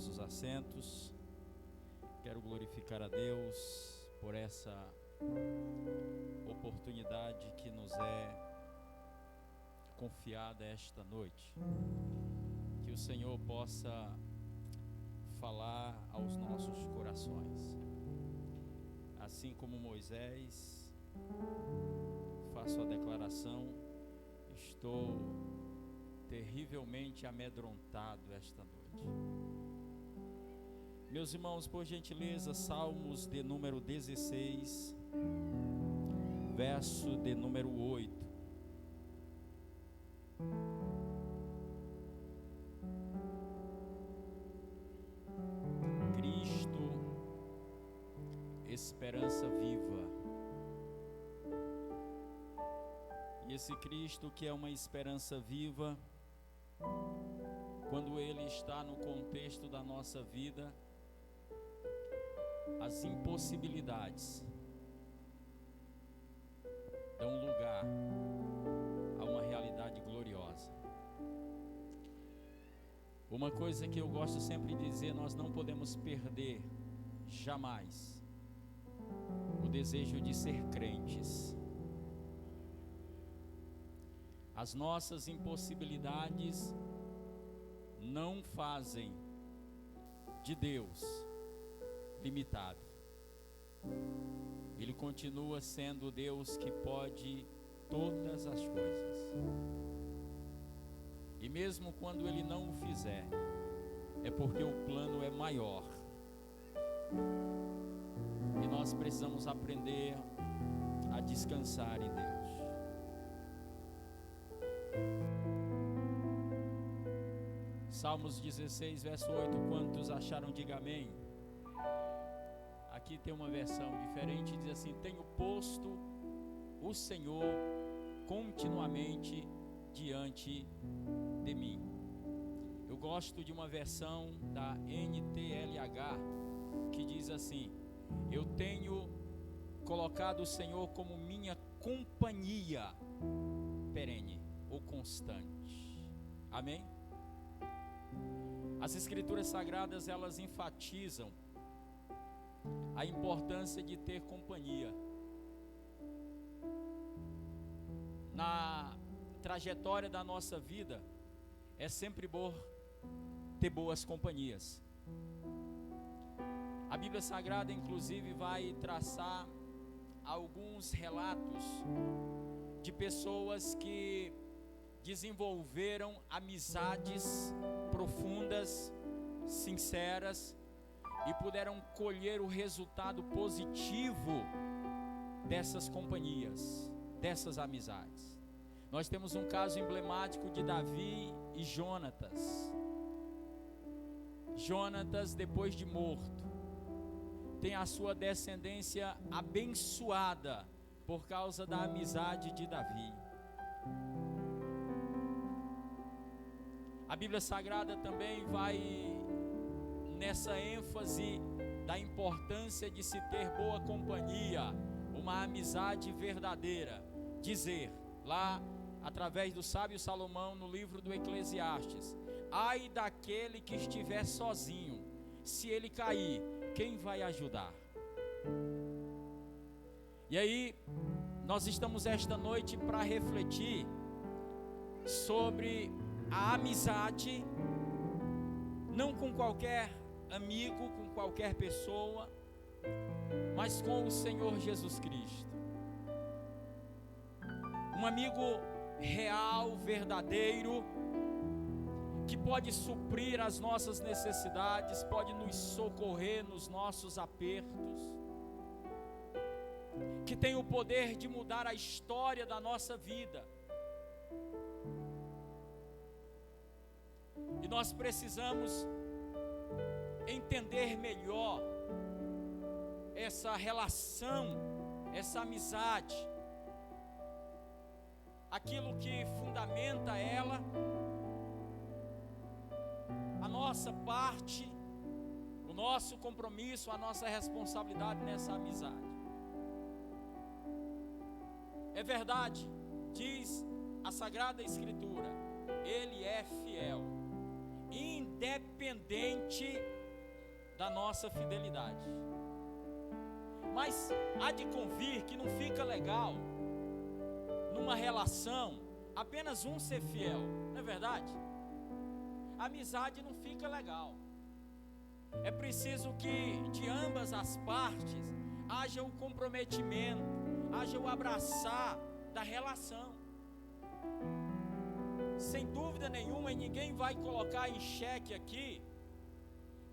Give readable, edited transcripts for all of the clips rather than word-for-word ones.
nossos assentos. Quero glorificar a Deus por essa oportunidade que nos é confiada esta noite. Que o Senhor possa falar aos nossos corações. Assim como Moisés, faço a declaração: estou terrivelmente amedrontado esta noite. Meus irmãos, por gentileza, Salmos de número 16, verso de número 8. Cristo, esperança viva. E esse Cristo que é uma esperança viva, quando Ele está no contexto da nossa vida, as impossibilidades dão lugar a uma realidade gloriosa. Uma coisa que eu gosto sempre de dizer: nós não podemos perder jamais o desejo de ser crentes. As nossas impossibilidades não fazem de Deus limitado. Ele continua sendo o Deus que pode todas as coisas. E mesmo quando Ele não o fizer, é porque o plano é maior. E nós precisamos aprender a descansar em Deus. Salmos 16, verso 8. Quantos acharam? Diga amém. Aqui tem uma versão diferente, diz assim: tenho posto o Senhor continuamente diante de mim. Eu gosto de uma versão da NTLH que diz assim: eu tenho colocado o Senhor como minha companhia perene ou constante. Amém? As Escrituras Sagradas, elas enfatizam a importância de ter companhia. Na trajetória da nossa vida, é sempre bom ter boas companhias. A Bíblia Sagrada, inclusive, vai traçar alguns relatos de pessoas que desenvolveram amizades profundas, sinceras, e puderam colher o resultado positivo dessas companhias, dessas amizades. Nós temos um caso emblemático de Davi e Jonatas. Jonatas, depois de morto, tem a sua descendência abençoada por causa da amizade de Davi. A Bíblia Sagrada também vai nessa ênfase da importância de se ter boa companhia, uma amizade verdadeira. Dizer, lá através do sábio Salomão, no livro do Eclesiastes: ai daquele que estiver sozinho, se ele cair, quem vai ajudar? E aí, nós estamos esta noite para refletir sobre a amizade, não com qualquer amigo, com qualquer pessoa, mas com o Senhor Jesus Cristo. Um amigo real, verdadeiro, que pode suprir as nossas necessidades, pode nos socorrer nos nossos apertos, que tem o poder de mudar a história da nossa vida. E nós precisamos entender melhor essa relação, essa amizade, aquilo que fundamenta ela, a nossa parte, o nosso compromisso, a nossa responsabilidade nessa amizade. É verdade, diz a Sagrada Escritura, Ele é fiel, independente da nossa fidelidade. Mas há de convir que não fica legal numa relação apenas um ser fiel, não é verdade? A amizade não fica legal. É preciso que de ambas as partes haja o comprometimento, haja o abraçar da relação. Sem dúvida nenhuma, e ninguém vai colocar em xeque aqui,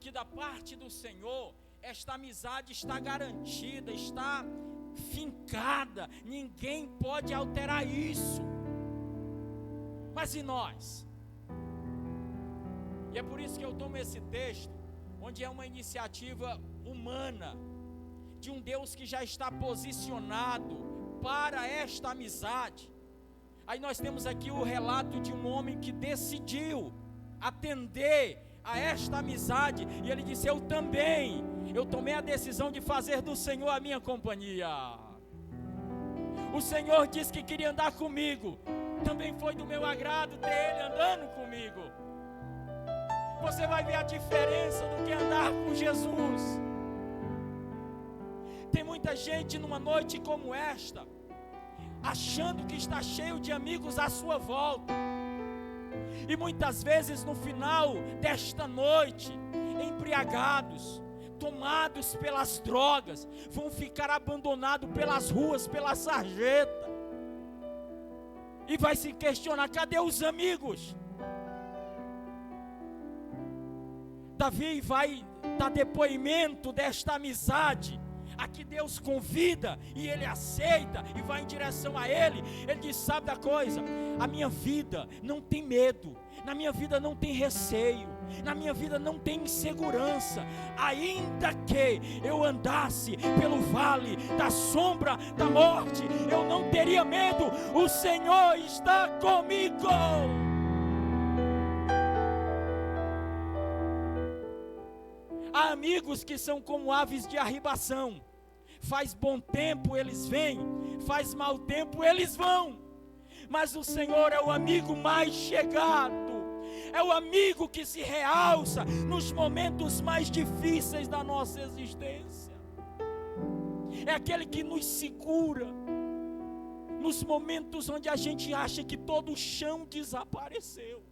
que da parte do Senhor, esta amizade está garantida, está fincada, ninguém pode alterar isso. Mas e nós? E é por isso que eu tomo esse texto, onde é uma iniciativa humana, de um Deus que já está posicionado para esta amizade. Aí nós temos aqui o relato de um homem que decidiu atender a esta amizade, e ele disse: eu tomei a decisão de fazer do Senhor a minha companhia. O Senhor disse que queria andar comigo, também foi do meu agrado ter Ele andando comigo. Você vai ver a diferença do que andar com Jesus. Tem muita gente numa noite como esta, achando que está cheio de amigos à sua volta, e muitas vezes no final desta noite, embriagados, tomados pelas drogas, vão ficar abandonados pelas ruas, pela sarjeta, e vai se questionar: cadê os amigos? Davi vai dar depoimento desta amizade, a que Deus convida, e ele aceita, e vai em direção a Ele. Ele diz: sabe da coisa, a minha vida não tem medo, na minha vida não tem receio, na minha vida não tem insegurança, ainda que eu andasse pelo vale da sombra da morte, eu não teria medo, o Senhor está comigo. Há amigos que são como aves de arribação, faz bom tempo eles vêm, faz mau tempo eles vão, mas o Senhor é o amigo mais chegado, é o amigo que se realça nos momentos mais difíceis da nossa existência, é aquele que nos segura, nos momentos onde a gente acha que todo o chão desapareceu,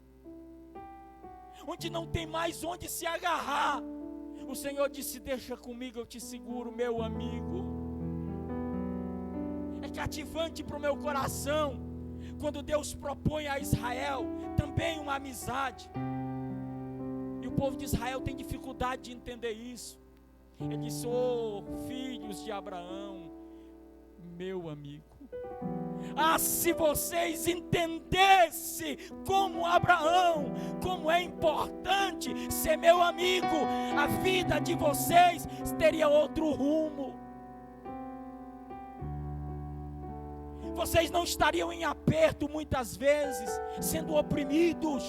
onde não tem mais onde se agarrar. O Senhor disse: deixa comigo, eu te seguro, meu amigo. É cativante para o meu coração quando Deus propõe a Israel também uma amizade, e o povo de Israel tem dificuldade de entender isso. Ele disse: oh, filhos de Abraão, meu amigo, se vocês entendessem como Abraão, como é importante ser meu amigo, a vida de vocês teria outro rumo. Vocês não estariam em aperto muitas vezes, sendo oprimidos.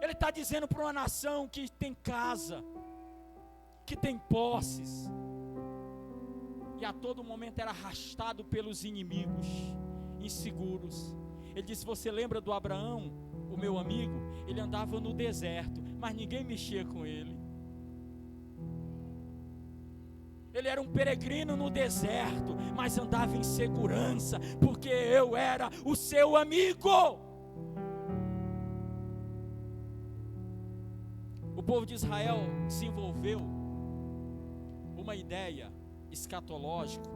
Ele está dizendo para uma nação que tem casa, que tem posses, e a todo momento era arrastado pelos inimigos, inseguros. Ele disse: você lembra do Abraão, o meu amigo? Ele andava no deserto, mas ninguém mexia com ele. Ele era um peregrino no deserto, mas andava em segurança, porque eu era o seu amigo. O povo de Israel desenvolveu uma ideia escatológico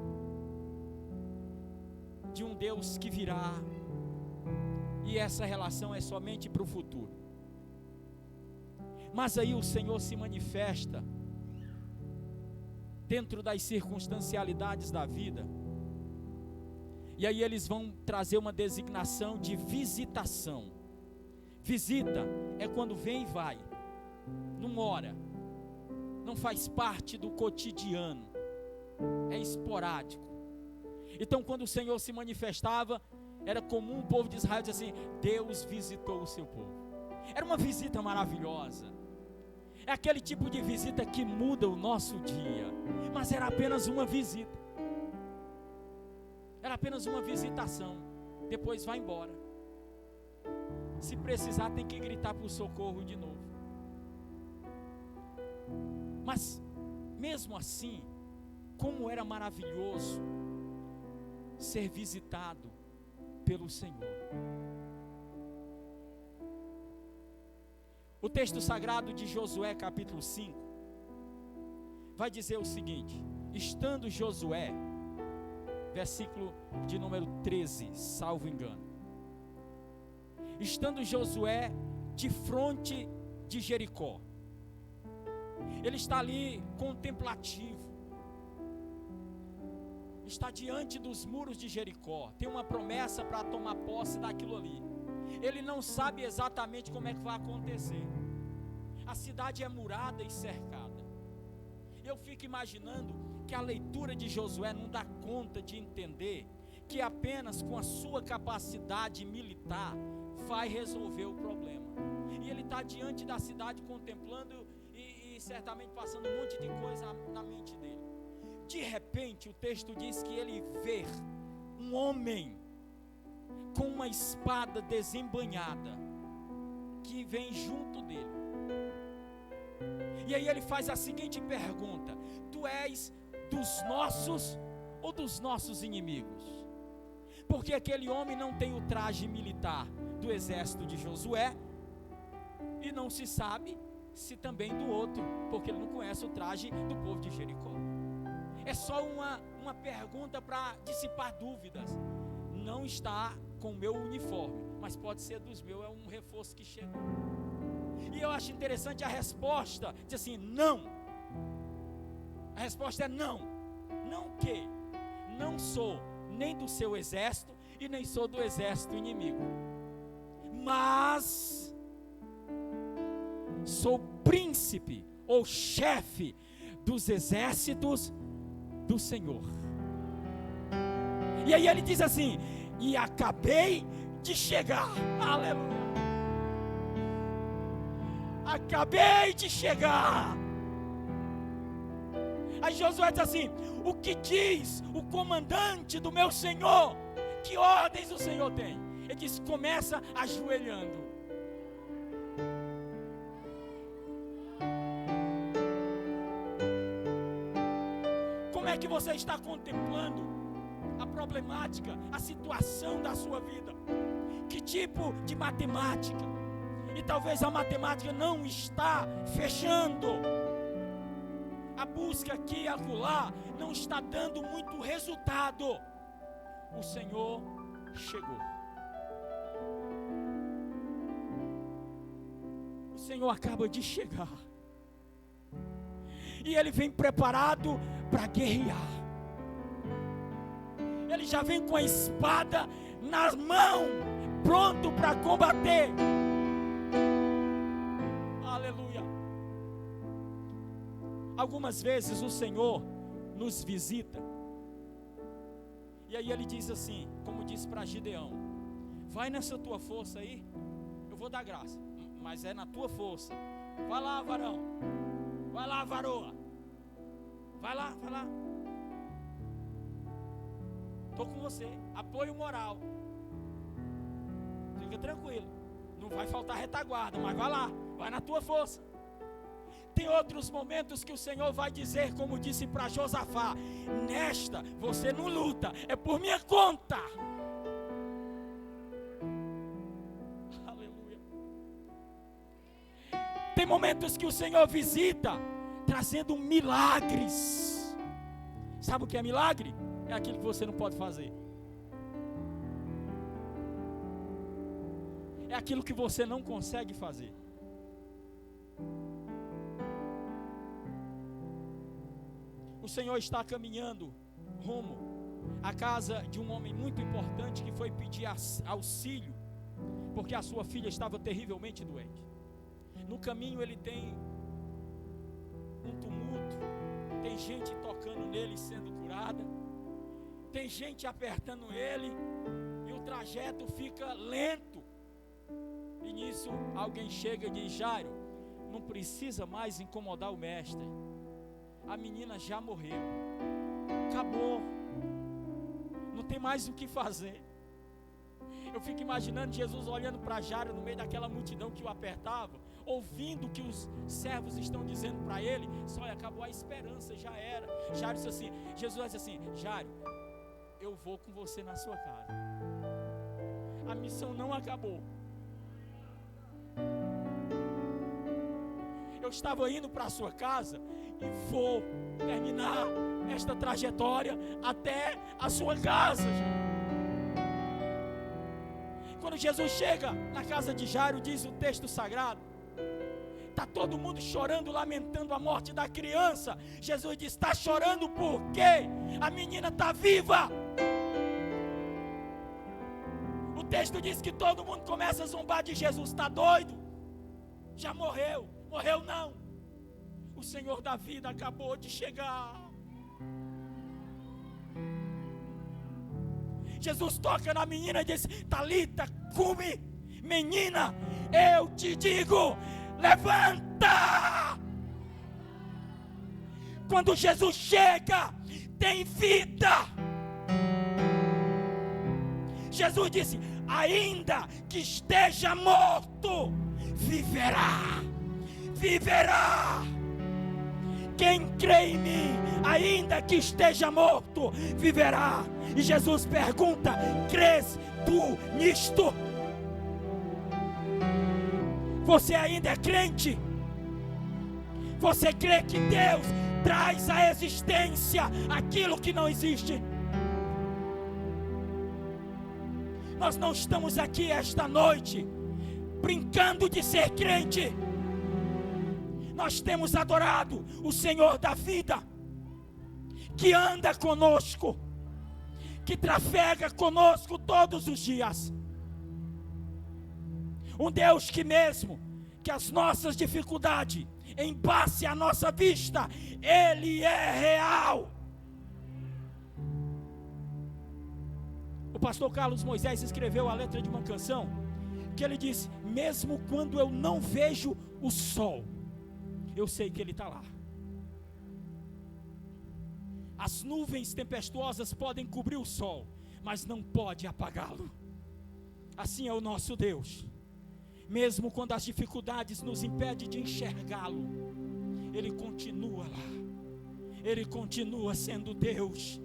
de um Deus que virá, e essa relação é somente para o futuro. Mas aí o Senhor se manifesta dentro das circunstancialidades da vida, e aí eles vão trazer uma designação de visitação. Visita é quando vem e vai, não mora, não faz parte do cotidiano, é esporádico. Então quando o Senhor se manifestava, era comum o povo de Israel dizer assim: Deus visitou o seu povo. Era uma visita maravilhosa, é aquele tipo de visita que muda o nosso dia, mas era apenas uma visita, era apenas uma visitação, depois vai embora. Se precisar tem que gritar por socorro de novo. Mas, mesmo assim, como era maravilhoso ser visitado pelo Senhor. O texto sagrado de Josué capítulo 5 vai dizer o seguinte: estando Josué, versículo de número 13, salvo engano, estando Josué de fronte de Jericó, ele está ali contemplativo, está diante dos muros de Jericó, tem uma promessa para tomar posse daquilo ali. Ele não sabe exatamente como é que vai acontecer. A cidade é murada e cercada. Eu fico imaginando que a leitura de Josué não dá conta de entender que apenas com a sua capacidade militar vai resolver o problema. E ele está diante da cidade contemplando e certamente passando um monte de coisa na mente dele. De repente o texto diz que ele vê um homem com uma espada desembainhada que vem junto dele. E aí ele faz a seguinte pergunta: tu és dos nossos ou dos nossos inimigos? Porque aquele homem não tem o traje militar do exército de Josué, e não se sabe se também do outro, porque ele não conhece o traje do povo de Jericó. É só uma pergunta para dissipar dúvidas. Não está com o meu uniforme, mas pode ser dos meus, é um reforço que chegou. E eu acho interessante a resposta, diz assim: não. A resposta é não. Não o quê? Não sou nem do seu exército e nem sou do exército inimigo, mas sou príncipe ou chefe dos exércitos do Senhor. E aí ele diz assim: e acabei de chegar. Aleluia. Acabei de chegar. Aí Josué diz assim: o que diz o comandante do meu Senhor? Que ordens o Senhor tem? Ele diz: começa ajoelhando. Como é que você está contemplando a problemática, a situação da sua vida? Que tipo de matemática? E talvez a matemática não está fechando. A busca aqui e acolá não está dando muito resultado. O Senhor chegou. O Senhor acaba de chegar. E Ele vem preparado para guerrear. Ele já vem com a espada nas mãos, pronto para combater. Aleluia. Algumas vezes o Senhor nos visita, e aí Ele diz assim, como disse para Gideão: vai nessa tua força aí, eu vou dar graça, mas é na tua força. Vai lá, varão. Vai lá, varoa. Vai lá, vai lá. Estou com você. Apoio moral. Fica tranquilo. Não vai faltar retaguarda, mas vai lá. Vai na tua força. Tem outros momentos que o Senhor vai dizer, como disse para Josafá: nesta você não luta, é por minha conta. Aleluia. Tem momentos que o Senhor visita trazendo milagres. Sabe o que é milagre? É aquilo que você não pode fazer. É aquilo que você não consegue fazer. O Senhor está caminhando rumo à casa de um homem muito importante que foi pedir auxílio, porque a sua filha estava terrivelmente doente. No caminho ele tem um tumulto, tem gente tocando nele sendo curada, tem gente apertando ele, e o trajeto fica lento. E nisso alguém chega e diz: Jairo, não precisa mais incomodar o mestre, a menina já morreu, acabou, não tem mais o que fazer. Eu fico imaginando Jesus olhando para Jairo no meio daquela multidão que o apertava, ouvindo o que os servos estão dizendo para ele, só acabou a esperança, já era. Jairo disse assim, Jesus disse assim, Jairo, eu vou com você na sua casa. A missão não acabou. Eu estava indo para a sua casa e vou terminar esta trajetória até a sua casa. Quando Jesus chega na casa de Jairo, diz o texto sagrado, está todo mundo chorando, lamentando a morte da criança. Jesus diz, está chorando por quê? A menina está viva. O texto diz que todo mundo começa a zombar de Jesus, está doido? Já morreu. Morreu não. O Senhor da vida acabou de chegar. Jesus toca na menina e diz, Talita, cumi, menina, eu te digo, levanta. Quando Jesus chega, tem vida. Jesus disse, ainda que esteja morto, viverá. Viverá. Quem crê em mim, ainda que esteja morto, viverá. E Jesus pergunta, crês tu nisto? Você ainda é crente? Você crê que Deus traz à existência aquilo que não existe? Nós não estamos aqui esta noite brincando de ser crente. Nós temos adorado o Senhor da vida, que anda conosco, que trafega conosco todos os dias. Um Deus que mesmo que as nossas dificuldades embace a nossa vista, Ele é real. O pastor Carlos Moisés escreveu a letra de uma canção, que ele diz, mesmo quando eu não vejo o sol, eu sei que Ele está lá. As nuvens tempestuosas podem cobrir o sol, mas não pode apagá-lo. Assim é o nosso Deus. Mesmo quando as dificuldades nos impedem de enxergá-lo, Ele continua lá. Ele continua sendo Deus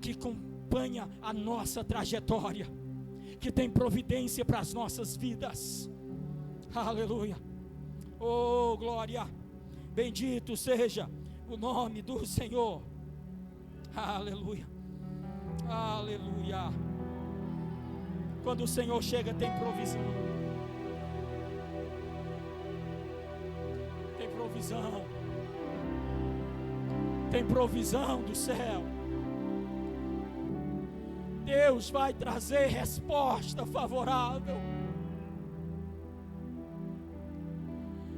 que acompanha a nossa trajetória, que tem providência para as nossas vidas. Aleluia. Oh, glória. Bendito seja o nome do Senhor. Aleluia. Aleluia. Quando o Senhor chega, tem provisão. Tem provisão. Tem provisão do céu. Deus vai trazer resposta favorável.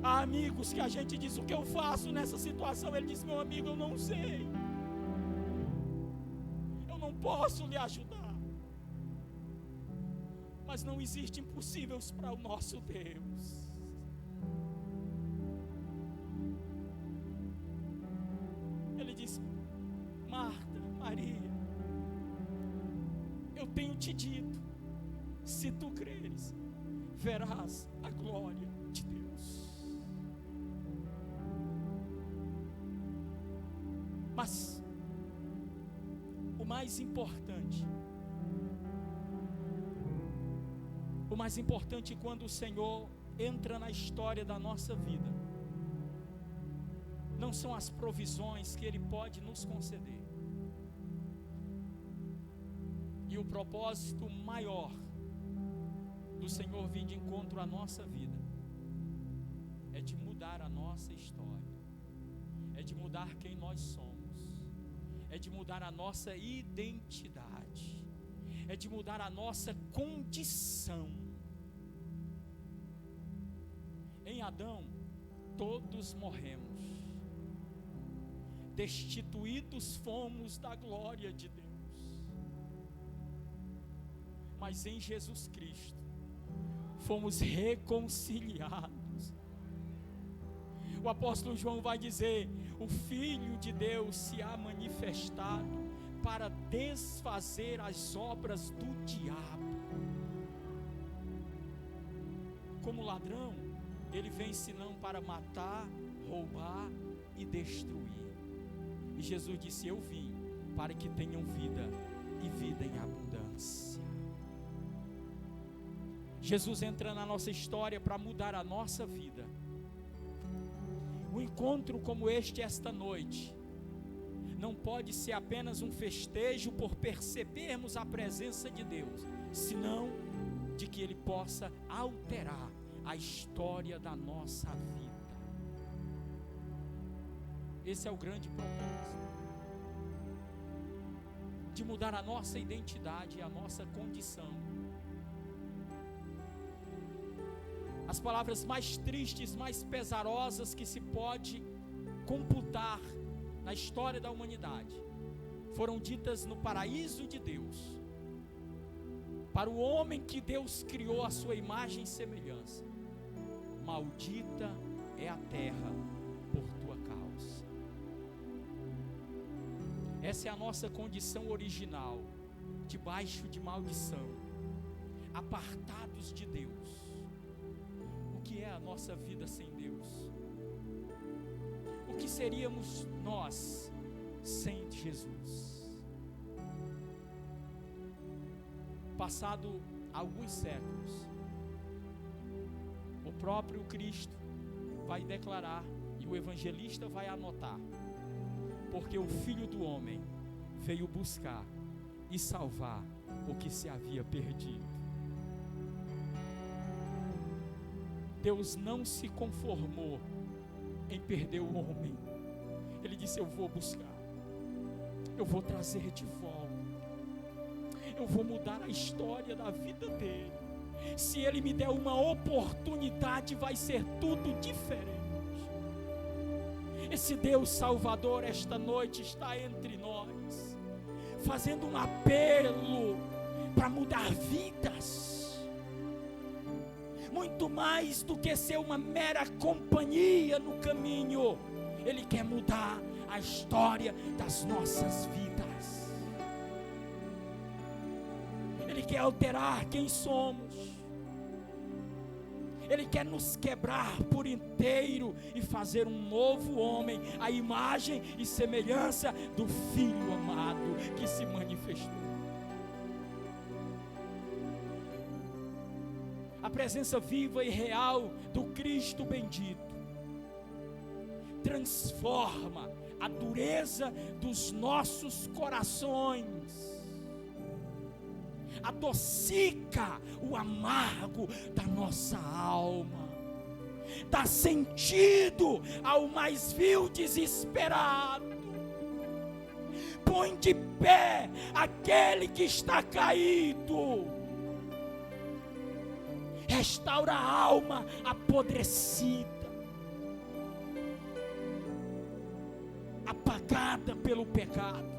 Há amigos que a gente diz, o que eu faço nessa situação? Ele diz, meu amigo, eu não sei. Eu não posso lhe ajudar. Mas não existe impossíveis para o nosso Deus. Ele diz, Marta, Maria, eu tenho te dito, se tu creres, verás a glória de Deus. Mas o mais importante quando o Senhor entra na história da nossa vida, não são as provisões que Ele pode nos conceder. E o propósito maior do Senhor vir de encontro à nossa vida é de mudar a nossa história, é de mudar quem nós somos, é de mudar a nossa identidade, é de mudar a nossa condição. Em Adão, todos morremos, destituídos fomos da glória de Deus. Mas em Jesus Cristo, fomos reconciliados. O apóstolo João vai dizer, o Filho de Deus se há manifestado para desfazer as obras do diabo. Como ladrão, ele vem senão para matar, roubar e destruir. E Jesus disse: eu vim para que tenham vida e vida em abundância. Jesus entra na nossa história para mudar a nossa vida. Um encontro como este, esta noite, não pode ser apenas um festejo por percebermos a presença de Deus, senão de que Ele possa alterar a história da nossa vida. Esse é o grande propósito, de mudar a nossa identidade e a nossa condição. As palavras mais tristes, mais pesarosas que se pode computar na história da humanidade, foram ditas no paraíso de Deus, para o homem que Deus criou à sua imagem e semelhança: maldita é a terra por tua causa. Essa é a nossa condição original, debaixo de maldição, apartados de Deus. O que é a nossa vida sem Deus? O que seríamos nós sem Jesus? Passado alguns séculos, o próprio Cristo vai declarar, e o evangelista vai anotar: porque o Filho do Homem veio buscar e salvar o que se havia perdido. Deus não se conformou em perder o homem. Ele disse: eu vou buscar, eu vou trazer de volta, eu vou mudar a história da vida dele. Se ele me der uma oportunidade, vai ser tudo diferente. Esse Deus Salvador esta noite está entre nós, fazendo um apelo para mudar vidas. Muito mais do que ser uma mera companhia no caminho, Ele quer mudar a história das nossas vidas. Ele quer alterar quem somos. Ele quer nos quebrar por inteiro e fazer um novo homem, à imagem e semelhança do Filho amado que se manifestou. A presença viva e real do Cristo bendito transforma a dureza dos nossos corações, adocica o amargo da nossa alma, dá sentido ao mais vil desesperado, põe de pé aquele que está caído, restaura a alma apodrecida, apagada pelo pecado.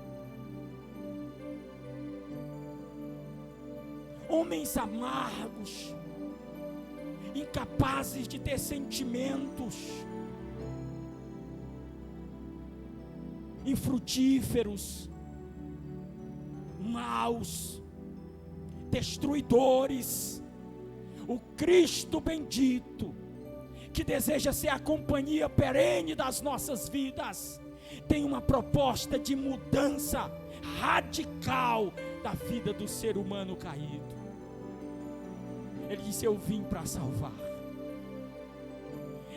Homens amargos, incapazes de ter sentimentos, infrutíferos, maus, destruidores. O Cristo bendito, que deseja ser a companhia perene das nossas vidas, tem uma proposta de mudança radical da vida do ser humano caído. Ele disse: eu vim para salvar,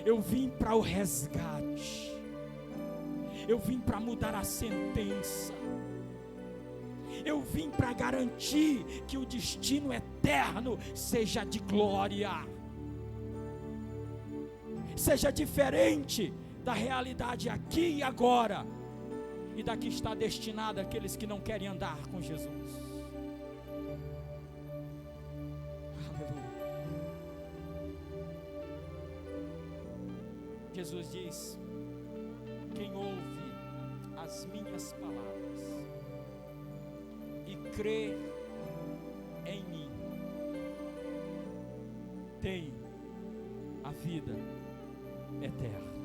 eu vim para o resgate, eu vim para mudar a sentença, eu vim para garantir que o destino eterno seja de glória, seja diferente da realidade aqui e agora, e da que está destinada àqueles que não querem andar com Jesus. Jesus diz: quem ouve as minhas palavras e crê em mim, tem a vida eterna.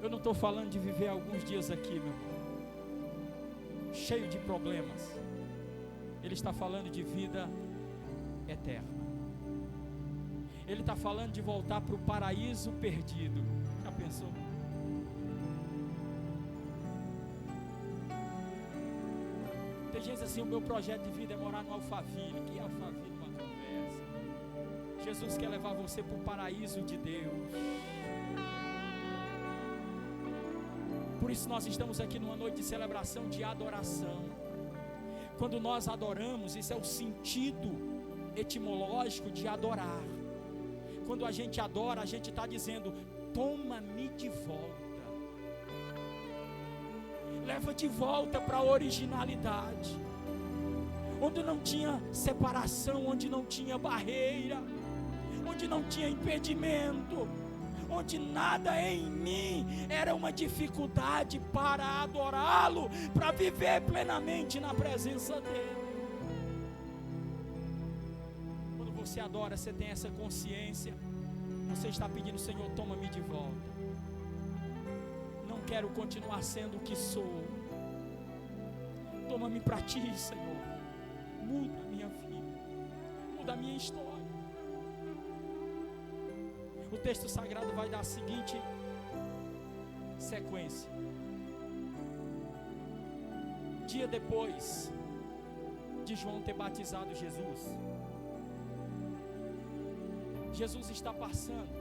Eu não estou falando de viver alguns dias aqui, meu irmão, cheio de problemas. Ele está falando de vida eterna. Ele está falando de voltar para o paraíso perdido. Já pensou? Tem gente assim, o meu projeto de vida é morar no Alphaville. Que Alphaville, uma conversa. Jesus quer levar você para o paraíso de Deus. Por isso nós estamos aqui numa noite de celebração, de adoração. Quando nós adoramos, isso é o sentido etimológico de adorar. Quando a gente adora, a gente está dizendo: toma-me de volta. Leva de volta para a originalidade. Onde não tinha separação, onde não tinha barreira, onde não tinha impedimento, onde nada em mim era uma dificuldade para adorá-lo, para viver plenamente na presença dele. Quando você adora, você tem essa consciência, você está pedindo: Senhor, toma-me de volta. Não quero continuar sendo o que sou. Toma-me para ti, Senhor. Muda a minha vida, muda a minha história. O texto sagrado vai dar a seguinte sequência. Dia depois de João ter batizado Jesus, Jesus está passando,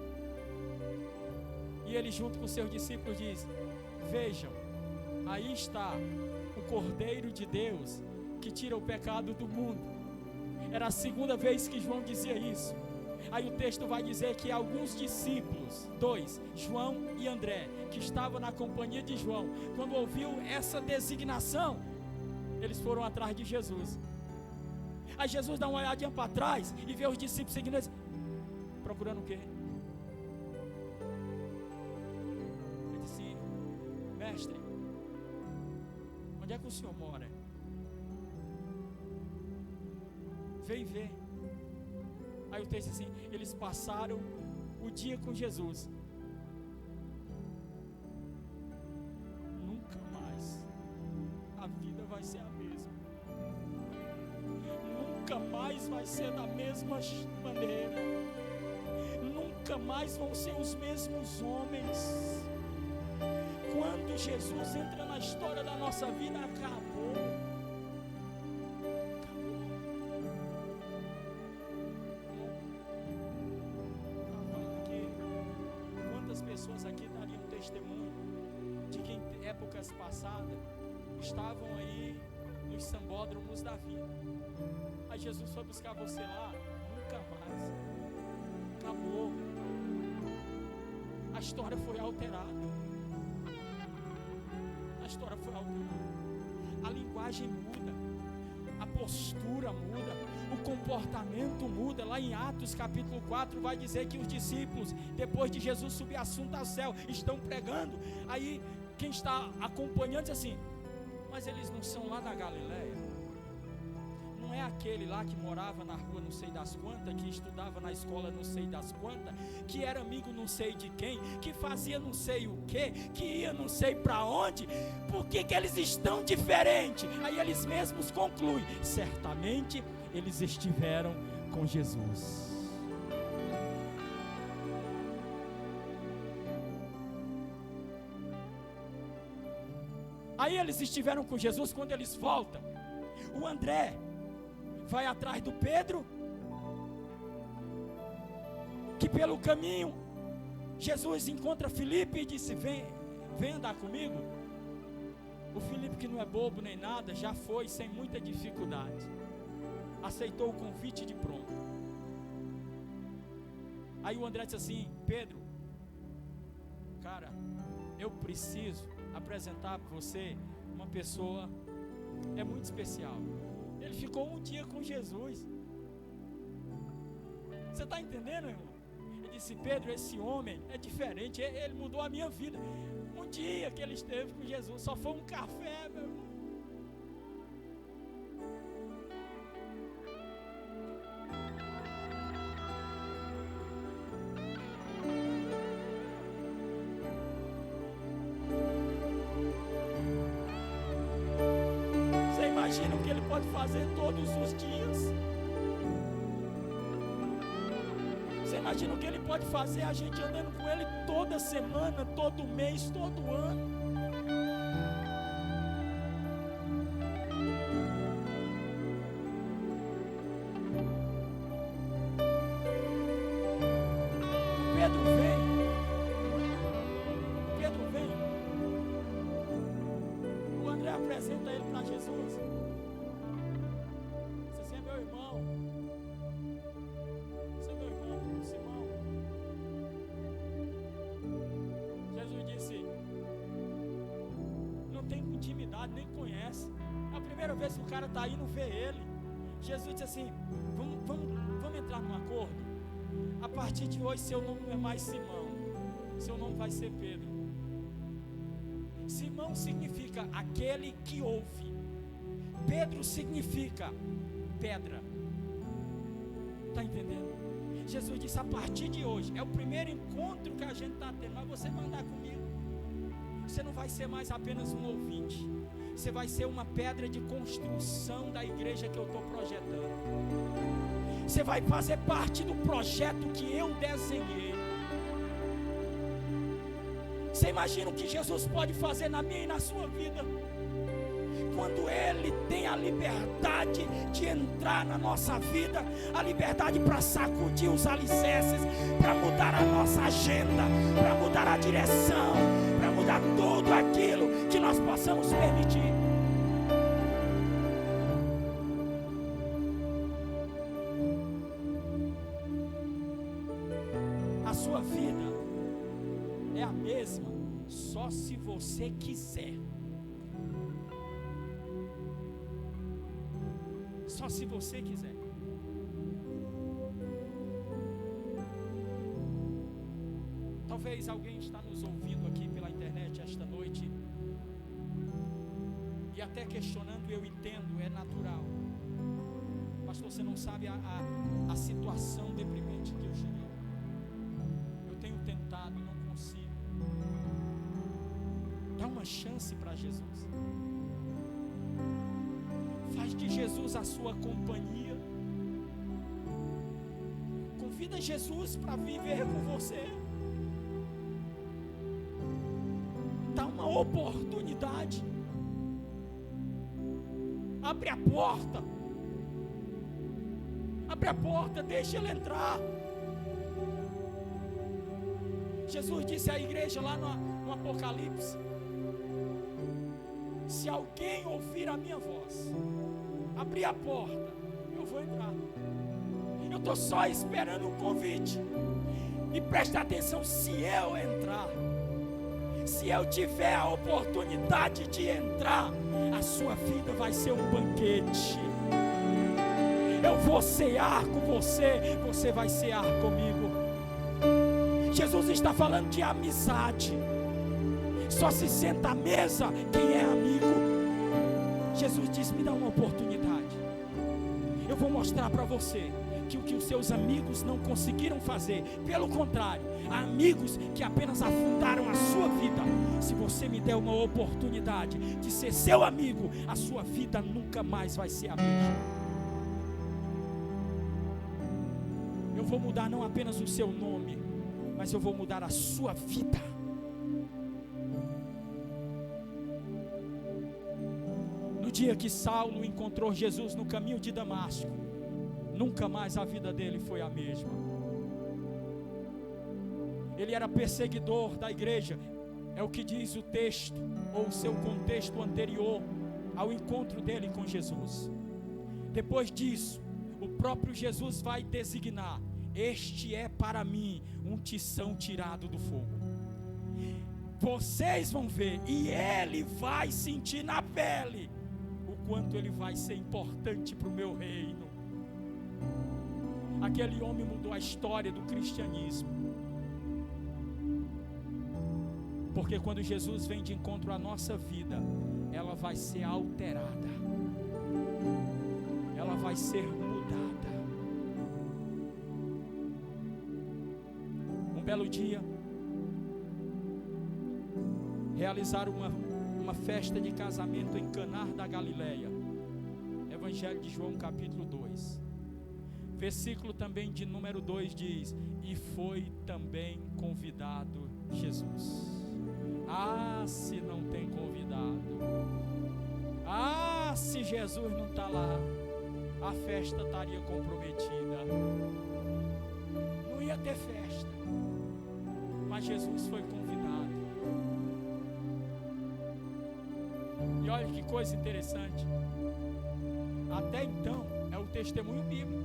e ele junto com seus discípulos diz: vejam, aí está o Cordeiro de Deus que tira o pecado do mundo. Era a segunda vez que João dizia isso. Aí o texto vai dizer que alguns discípulos, 2, João e André, que estavam na companhia de João, quando ouviu essa designação, eles foram atrás de Jesus. Aí Jesus dá uma olhadinha para trás e vê os discípulos seguindo eles. Procurando o quê? Ele disse: mestre, onde é que o senhor mora? Vem ver. Aí o texto diz assim: eles passaram o dia com Jesus. Nunca mais a vida vai ser a mesma. Nunca mais vai ser da mesma maneira. Nunca mais vão ser os mesmos homens. Quando Jesus entra na história da nossa vida, acabou. Pessoas aqui dariam testemunho de que em épocas passadas estavam aí nos sambódromos da vida. Aí Jesus foi buscar você lá, nunca mais. Acabou. A história foi alterada. A história foi alterada. A linguagem muda. A postura muda. O comportamento muda. Lá em Atos capítulo 4 vai dizer que os discípulos, depois de Jesus subir assunto ao céu, estão pregando. Aí quem está acompanhando diz assim: mas eles não são lá da Galileia? Não é aquele lá que morava na rua não sei das quantas, que estudava na escola não sei das quantas, que era amigo não sei de quem, que fazia não sei o que ia não sei para onde? Por que eles estão diferentes? Aí eles mesmos concluem: certamente eles estiveram com Jesus. Aí eles estiveram com Jesus. Quando eles voltam, o André vai atrás do Pedro, que pelo caminho Jesus encontra Filipe e disse: vem andar comigo. O Filipe, que não é bobo nem nada, já foi sem muita dificuldade, aceitou o convite de pronto. Aí o André disse assim: Pedro, cara, eu preciso apresentar para você uma pessoa, é muito especial. Ele ficou um dia com Jesus. Você está entendendo, irmão? Ele disse: Pedro, esse homem é diferente, ele mudou a minha vida. Um dia que ele esteve com Jesus, só foi um café, meu irmão. Imagina o que ele pode fazer todos os dias. Você imagina imagina o que Ele pode fazer, a gente andando com Ele toda semana, todo mês, todo ano. Pedro vem. O André apresenta ele para Jesus. Você é meu irmão. Você é meu irmão, Simão. Jesus disse: não tem intimidade, nem conhece. É a primeira vez que o cara está aí, não vê ele. Jesus disse assim: vamos entrar num acordo. A partir de hoje, seu nome não é mais Simão, seu nome vai ser Pedro. Simão significa aquele que ouve. Pedro significa pedra. Está entendendo? Jesus disse: a partir de hoje, é o primeiro encontro que a gente está tendo, mas você vai andar comigo. Você não vai ser mais apenas um ouvinte, você vai ser uma pedra de construção da igreja que eu estou projetando. Você vai fazer parte do projeto que eu desenhei. Você imagina o que Jesus pode fazer na minha e na sua vida? Quando Ele tem a liberdade de entrar na nossa vida, a liberdade para sacudir os alicerces, para mudar a nossa agenda, para mudar a direção, para mudar tudo aquilo que nós possamos permitir. A sua vida é a mesma, só se você quiser. Só se você quiser. Talvez alguém está nos ouvindo aqui pela internet esta noite e até questionando, eu entendo, é natural. Pastor, você não sabe a situação deprimente que eu cheguei. Não consigo. Dá uma chance para Jesus. Faz de Jesus a sua companhia. Convida Jesus para viver com você. Dá uma oportunidade. Abre a porta. Abre a porta, deixa Ele entrar. Jesus disse à igreja lá no Apocalipse: se alguém ouvir a minha voz, abrir a porta, eu vou entrar. Eu estou só esperando um convite. E preste atenção, se eu entrar, se eu tiver a oportunidade de entrar, a sua vida vai ser um banquete. Eu vou cear com você, você vai cear comigo. Jesus está falando de amizade. Só se senta à mesa quem é amigo. Jesus diz: me dá uma oportunidade. Eu vou mostrar para você que o que os seus amigos não conseguiram fazer, pelo contrário, há amigos que apenas afundaram a sua vida. Se você me der uma oportunidade de ser seu amigo, a sua vida nunca mais vai ser a mesma. Eu vou mudar não apenas o seu nome, mas eu vou mudar a sua vida. No dia que Saulo encontrou Jesus no caminho de Damasco, nunca mais a vida dele foi a mesma. Ele era perseguidor da igreja, é o que diz o texto, ou o seu contexto anterior ao encontro dele com Jesus. Depois disso, o próprio Jesus vai designar: este é para mim um tição tirado do fogo. Vocês vão ver, e ele vai sentir na pele o quanto ele vai ser importante para o meu reino. Aquele homem mudou a história do cristianismo. Porque quando Jesus vem de encontro à nossa vida, ela vai ser alterada, ela vai ser mudada. Um belo dia, realizaram uma festa de casamento em Caná da Galileia. Evangelho de João capítulo 2. Versículo também de número 2 diz: e foi também convidado Jesus. Ah, se não tem convidado. Ah, se Jesus não está lá, a festa estaria comprometida. Não ia ter festa. Mas Jesus foi convidado. E olha que coisa interessante. Até então, é o testemunho bíblico,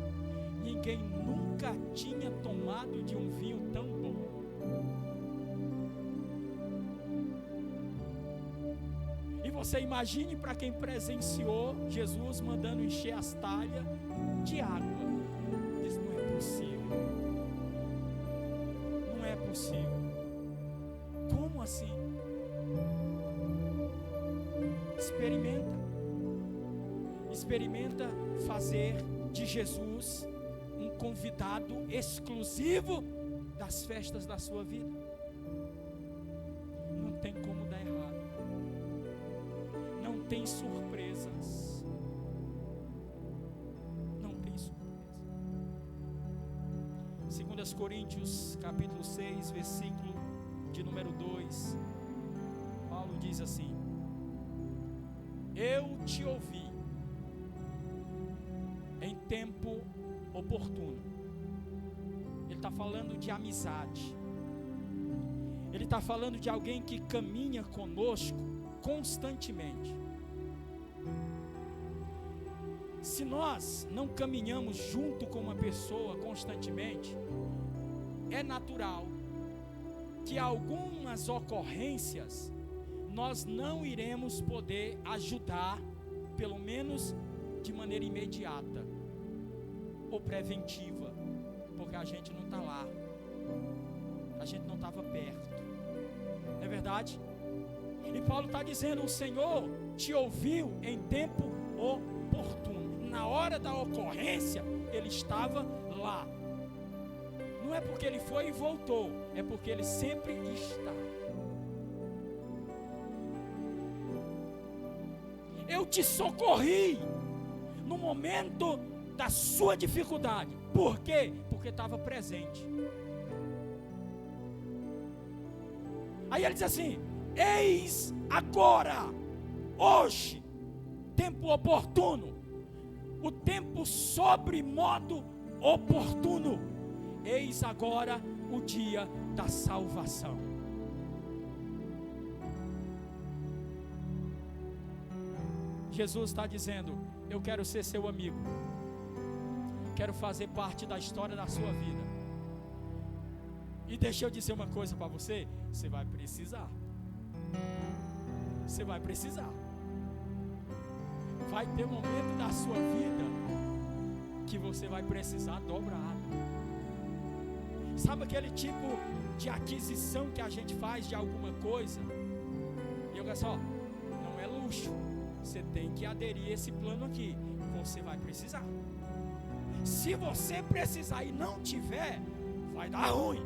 ninguém nunca tinha tomado de um vinho tão bom. E você imagine para quem presenciou Jesus mandando encher as talhas de água. Diz: não é possível. Não é possível. Como assim? Experimenta fazer de Jesus um convidado exclusivo das festas da sua vida. Não tem como dar errado. Não tem surpresas. Não tem surpresa. 2 Coríntios capítulo 6, versículo de número 2, Paulo diz assim: eu te ouvi em tempo oportuno. Ele está falando de amizade. Ele está falando de alguém que caminha conosco constantemente. Se nós não caminhamos junto com uma pessoa constantemente, é natural que algumas ocorrências nós não iremos poder ajudar, pelo menos de maneira imediata ou preventiva, porque a gente não está lá, a gente não estava perto, não é verdade? E Paulo está dizendo: o Senhor te ouviu em tempo oportuno, na hora da ocorrência Ele estava lá. Não é porque Ele foi e voltou, é porque Ele sempre está. Eu te socorri no momento da sua dificuldade. Por quê? Porque estava presente. Aí ele diz assim: eis agora, hoje, tempo oportuno, o tempo sobre modo oportuno, eis agora o dia da salvação. Jesus está dizendo: eu quero ser seu amigo, quero fazer parte da história da sua vida. E deixa eu dizer uma coisa para você: você vai precisar. Você vai precisar. Vai ter momento da sua vida que você vai precisar dobrado. Sabe aquele tipo de aquisição que a gente faz de alguma coisa? E eu digo assim: ó, não é luxo. Você tem que aderir a esse plano aqui. Você vai precisar. Se você precisar e não tiver, vai dar ruim.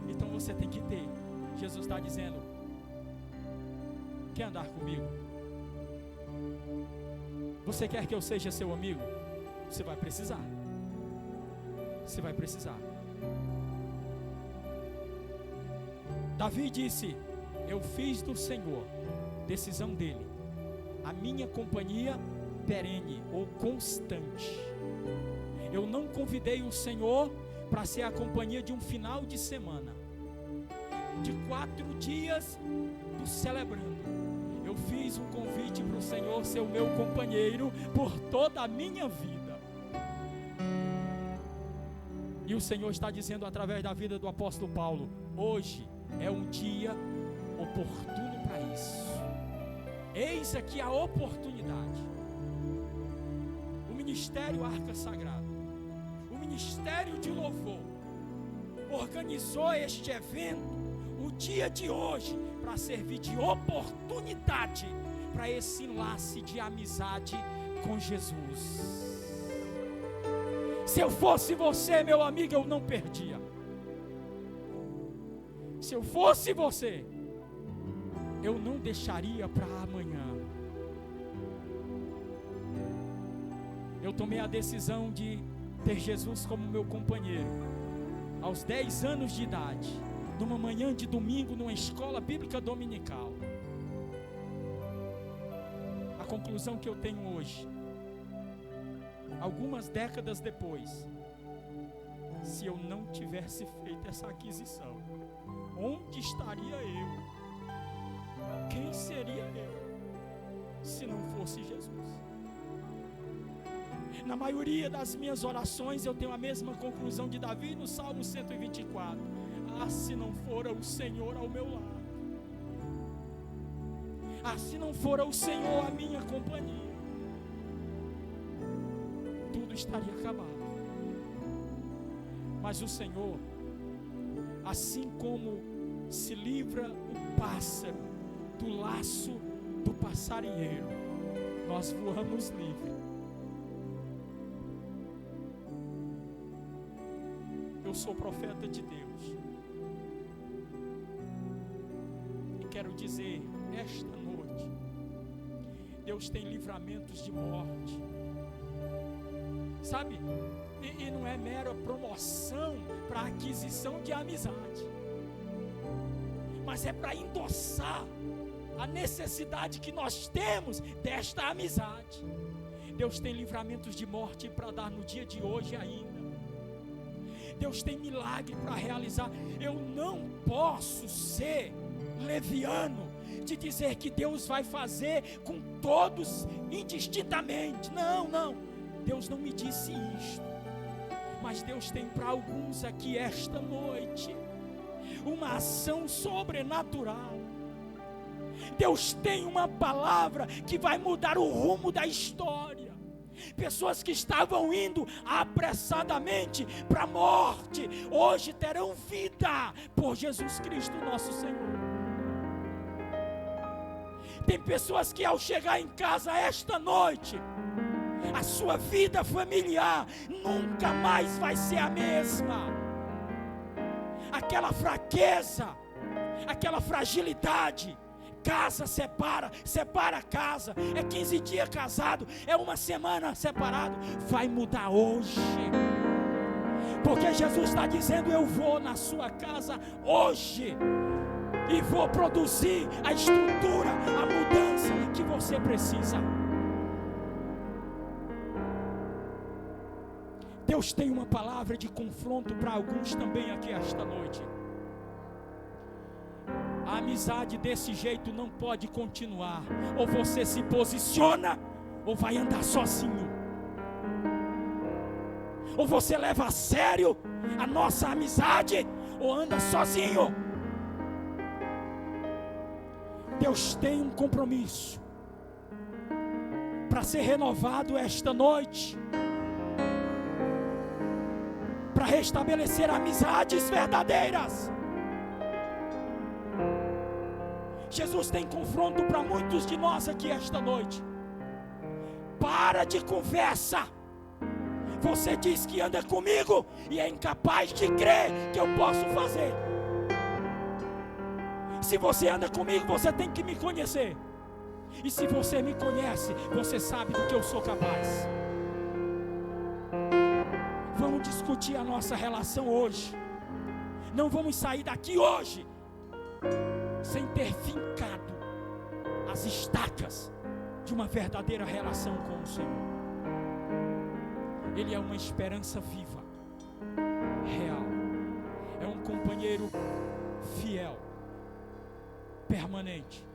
Então você tem que ter. Jesus está dizendo: quer andar comigo? Você quer que eu seja seu amigo? Você vai precisar. Você vai precisar. Davi disse: eu fiz do Senhor, decisão dele, a minha companhia perene ou constante. Eu não convidei o Senhor para ser a companhia de um final de semana, de 4 dias do celebrando. Eu fiz um convite para o Senhor ser o meu companheiro por toda a minha vida. E o Senhor está dizendo através da vida do apóstolo Paulo: hoje é um dia oportuno para isso. Eis aqui a oportunidade. O ministério Arca Sagrada, o ministério de louvor, organizou este evento, o dia de hoje, para servir de oportunidade para esse enlace de amizade com Jesus. Se eu fosse você, meu amigo, eu não perdia. Se eu fosse você, eu não deixaria para amanhã. Eu tomei a decisão de ter Jesus como meu companheiro, aos 10 anos de idade, numa manhã de domingo, numa escola bíblica dominical. A conclusão que eu tenho hoje, algumas décadas depois, se eu não tivesse feito essa aquisição, onde estaria eu? Quem seria eu se não fosse Jesus? Na maioria das minhas orações eu tenho a mesma conclusão de Davi no Salmo 124. Ah, se não fora o Senhor ao meu lado. Ah, se não fora o Senhor a minha companhia, tudo estaria acabado. Mas o Senhor, assim como se livra o pássaro do laço do passarinheiro, nós voamos livre. Eu sou profeta de Deus e quero dizer, esta noite, Deus tem livramentos de morte, sabe? E não é mera promoção para aquisição de amizade, mas é para endossar a necessidade que nós temos desta amizade. Deus tem livramentos de morte para dar no dia de hoje ainda. Deus tem milagre para realizar. Eu não posso ser leviano de dizer que Deus vai fazer com todos indistintamente. Não. Deus não me disse isto. Mas Deus tem para alguns aqui esta noite uma ação sobrenatural. Deus tem uma palavra que vai mudar o rumo da história. Pessoas que estavam indo apressadamente para a morte, hoje terão vida por Jesus Cristo nosso Senhor. Tem pessoas que ao chegar em casa esta noite, a sua vida familiar nunca mais vai ser a mesma. Aquela fraqueza, aquela fragilidade, casa separa casa, é 15 dias casado, é uma semana separado, vai mudar hoje, porque Jesus está dizendo, eu vou na sua casa hoje, e vou produzir a estrutura, a mudança que você precisa. Deus tem uma palavra de confronto para alguns também aqui esta noite. A amizade desse jeito não pode continuar. Ou você se posiciona, ou vai andar sozinho. Ou você leva a sério a nossa amizade, ou anda sozinho. Deus tem um compromisso para ser renovado esta noite, para restabelecer amizades verdadeiras. Jesus tem confronto para muitos de nós aqui esta noite. Para de conversa. Você diz que anda comigo e é incapaz de crer que eu posso fazer. Se você anda comigo, você tem que me conhecer. E se você me conhece, você sabe do que eu sou capaz. Vamos discutir a nossa relação hoje. Não vamos sair daqui hoje sem ter fincado as estacas de uma verdadeira relação com o Senhor. Ele é uma esperança viva, real. É um companheiro fiel, permanente,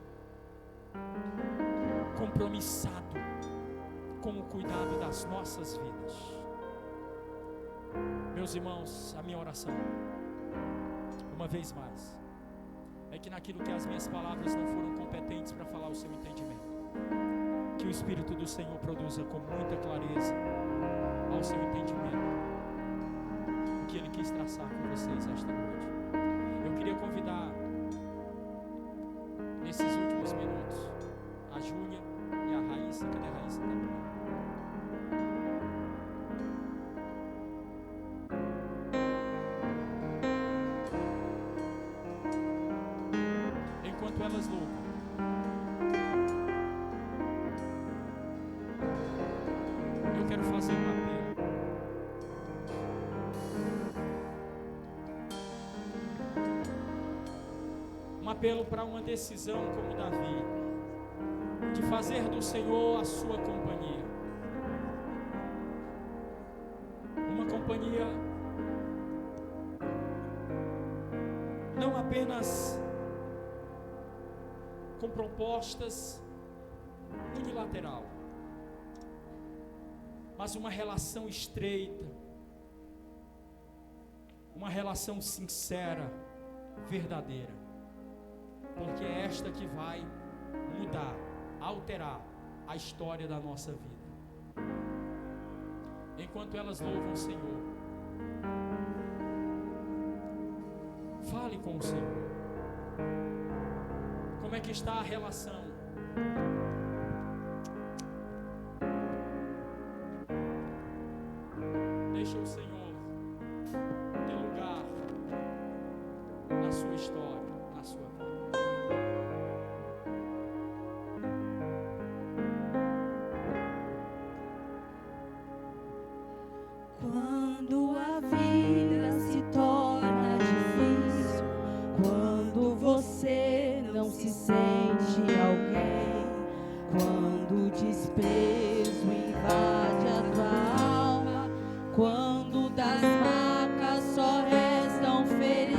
compromissado com o cuidado das nossas vidas. Meus irmãos, a minha oração, uma vez mais, é que naquilo que as minhas palavras não foram competentes para falar o seu entendimento, que o Espírito do Senhor produza com muita clareza ao seu entendimento o que Ele quis traçar com vocês esta noite. Eu queria convidar nesses últimos minutos a Júlia e a Raíssa. Cadê a Raíssa? Enquanto elas louvam, eu quero fazer um apelo. Um apelo para uma decisão como Davi, de fazer do Senhor a sua companhia. Uma companhia não apenas com propostas unilateral, mas uma relação estreita, uma relação sincera, verdadeira, porque é esta que vai mudar, alterar a história da nossa vida. Enquanto elas louvam o Senhor, fale com o Senhor. Como é que está a relação? Deixa o Senhor ter lugar na sua história, na sua vida. Quando a vida se torna difícil, quando você não se sente alguém, quando o desprezo invade a tua alma, quando das marcas só restam feridas,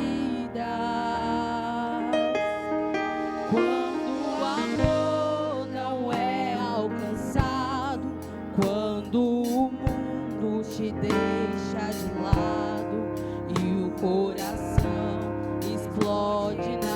quando o amor não é alcançado, quando o mundo te deixa de lado e o coração explode